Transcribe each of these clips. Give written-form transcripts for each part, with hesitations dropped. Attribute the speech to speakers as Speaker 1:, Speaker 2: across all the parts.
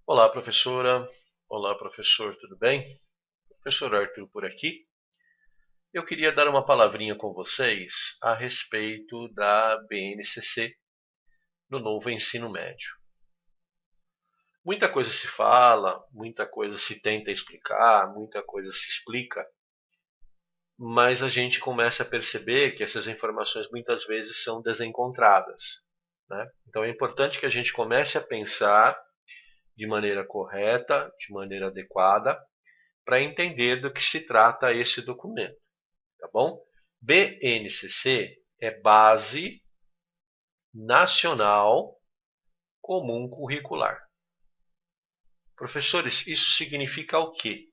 Speaker 1: Olá, professora. Olá, professor, tudo bem? Professor Arthur por aqui. Eu queria dar uma palavrinha com vocês a respeito da BNCC no novo ensino médio. Muita coisa se fala, muita coisa se tenta explicar, muita coisa se explica, mas a gente começa a perceber que essas informações muitas vezes são desencontradas, né? Então é importante que a gente comece a pensar de maneira correta, de maneira adequada, para entender do que se trata esse documento, tá bom? BNCC é Base Nacional Comum Curricular. Professores, isso significa o quê?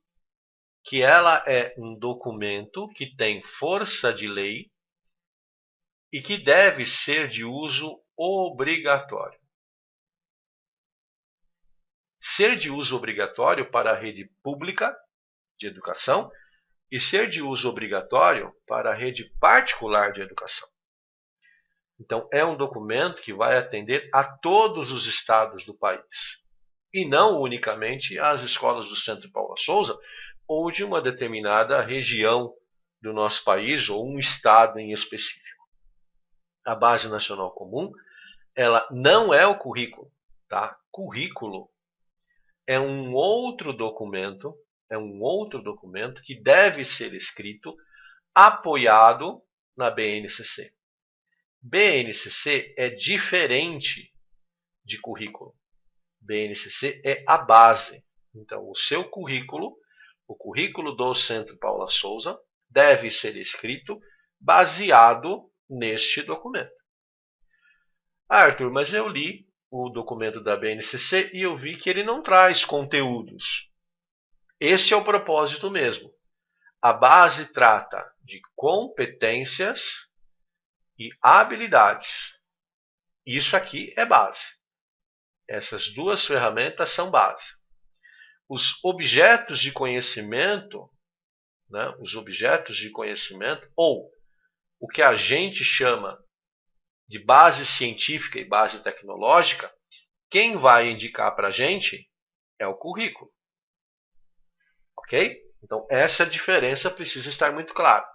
Speaker 1: Que ela é um documento que tem força de lei e que deve ser de uso obrigatório. Ser de uso obrigatório para a rede pública de educação e ser de uso obrigatório para a rede particular de educação. Então, é um documento que vai atender a todos os estados do país, e não unicamente às escolas do Centro Paula Souza ou de uma determinada região do nosso país ou um estado em específico. A Base Nacional Comum, ela não é o currículo, tá? Currículo é um outro documento, que deve ser escrito apoiado na BNCC. BNCC é diferente de currículo. BNCC é a base. Então, o seu currículo, o currículo do Centro Paula Souza, deve ser escrito baseado neste documento. Arthur, mas eu li o documento da BNCC e eu vi que ele não traz conteúdos. Este é o propósito mesmo. A base trata de competências e habilidades. Isso aqui é base. Essas duas ferramentas são base. Os objetos de conhecimento, né, ou o que a gente chama de base científica e base tecnológica, quem vai indicar para a gente é o currículo. Ok? Então, essa diferença precisa estar muito clara.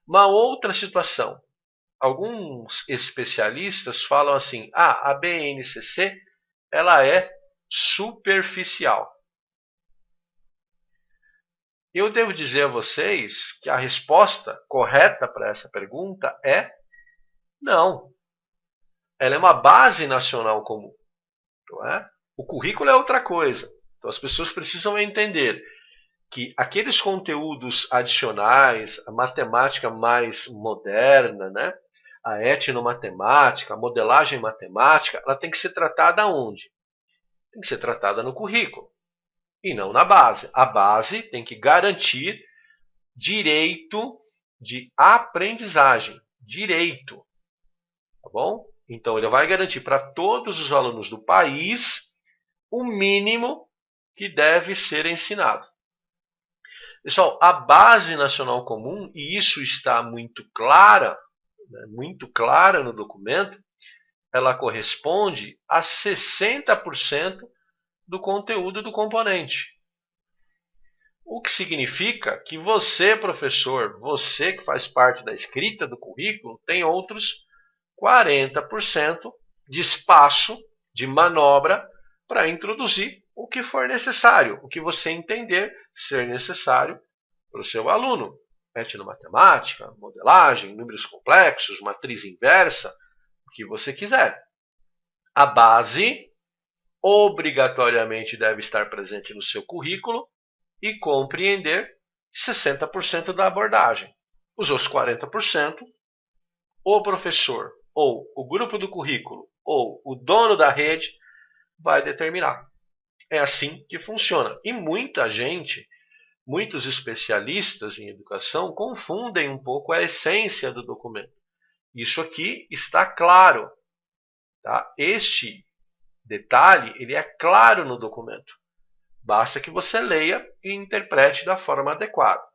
Speaker 1: Uma outra situação. Alguns especialistas falam assim, a BNCC ela é superficial. Eu devo dizer a vocês que a resposta correta para essa pergunta é não. Ela é uma base nacional comum. Não é? O currículo é outra coisa. Então as pessoas precisam entender que aqueles conteúdos adicionais, a matemática mais moderna, né? A etnomatemática, a modelagem matemática, ela tem que ser tratada onde? Tem que ser tratada no currículo e não na base. A base tem que garantir direito de aprendizagem. Direito. Tá bom? Então, ele vai garantir para todos os alunos do país o mínimo que deve ser ensinado. Pessoal, a Base Nacional Comum, e isso está muito clara no documento, ela corresponde a 60% do conteúdo do componente. O que significa que você, professor, você que faz parte da escrita do currículo, tem outros 40% de espaço, de manobra, para introduzir o que for necessário, o que você entender ser necessário para o seu aluno. Etnomatemática, modelagem, números complexos, matriz inversa, o que você quiser. A base obrigatoriamente deve estar presente no seu currículo e compreender 60% da abordagem. Os outros 40%, o professor, ou o grupo do currículo, ou o dono da rede vai determinar. É assim que funciona. E muita gente, muitos especialistas em educação, confundem um pouco a essência do documento. Isso aqui está claro. Tá? Este detalhe ele é claro no documento. Basta que você leia e interprete da forma adequada.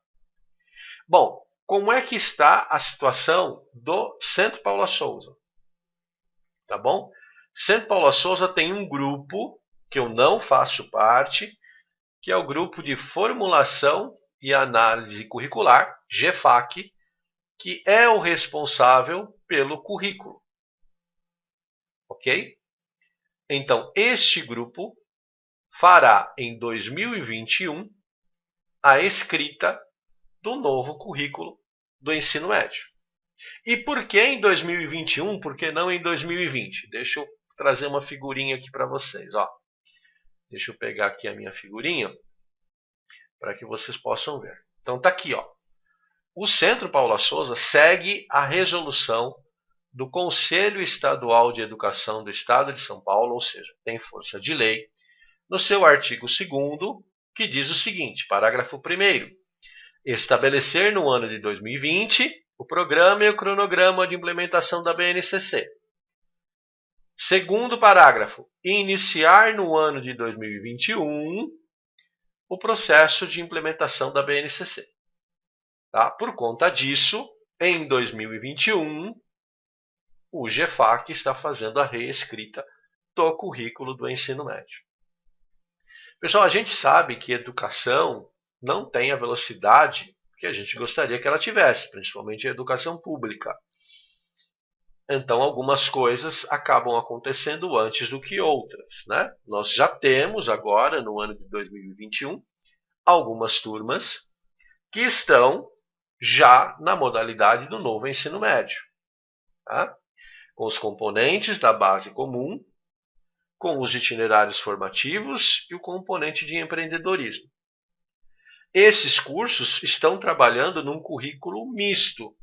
Speaker 1: Bom, como é que está a situação do Centro Paula Souza? Tá bom? Centro Paula Souza tem um grupo que eu não faço parte, que é o grupo de formulação e análise curricular, GFAC, que é o responsável pelo currículo. Ok? Então, este grupo fará em 2021 a escrita do novo currículo do ensino médio. E por que em 2021? Por que não em 2020? Deixa eu trazer uma figurinha aqui para vocês. Ó. Deixa eu pegar aqui a minha figurinha para que vocês possam ver. Então tá aqui, ó. O Centro Paula Souza segue a resolução do Conselho Estadual de Educação do Estado de São Paulo, ou seja, tem força de lei, no seu artigo 2º, que diz o seguinte, parágrafo 1º, estabelecer no ano de 2020 o programa e o cronograma de implementação da BNCC. Segundo parágrafo, iniciar no ano de 2021 o processo de implementação da BNCC. Tá? Por conta disso, em 2021, o GFAC está fazendo a reescrita do currículo do ensino médio. Pessoal, a gente sabe que educação não tem a velocidade que a gente gostaria que ela tivesse, principalmente a educação pública. Então, algumas coisas acabam acontecendo antes do que outras, né? Nós já temos agora, no ano de 2021, algumas turmas que estão já na modalidade do novo ensino médio, tá? Com os componentes da base comum, com os itinerários formativos e o componente de empreendedorismo. Esses cursos estão trabalhando num currículo misto,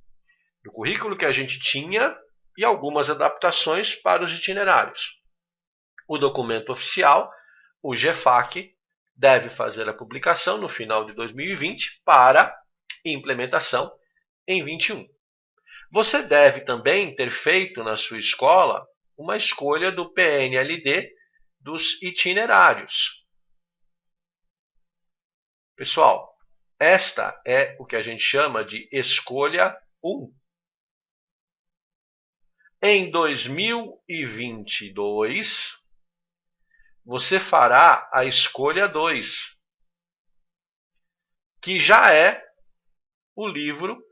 Speaker 1: do currículo que a gente tinha e algumas adaptações para os itinerários. O documento oficial, o GFAC, deve fazer a publicação no final de 2020 para implementação em 2021. Você deve também ter feito na sua escola uma escolha do PNLD dos itinerários. Pessoal, esta é o que a gente chama de escolha 1. Em 2022, você fará a escolha 2, que já é o livro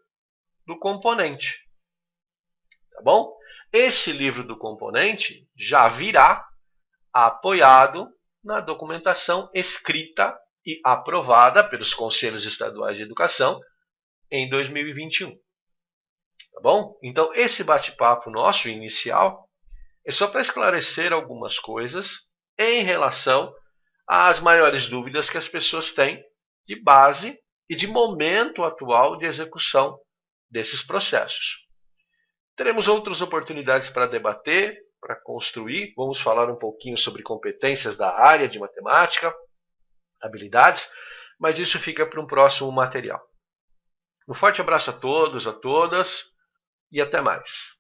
Speaker 1: do componente. Tá bom? Esse livro do componente já virá apoiado na documentação escrita e aprovada pelos Conselhos Estaduais de Educação em 2021. Tá bom? Então, esse bate-papo nosso inicial é só para esclarecer algumas coisas em relação às maiores dúvidas que as pessoas têm de base e de momento atual de execução desses processos. Teremos outras oportunidades para debater, para construir. Vamos falar um pouquinho sobre competências da área de matemática, habilidades, mas isso fica para um próximo material. Um forte abraço a todos, a todas e até mais.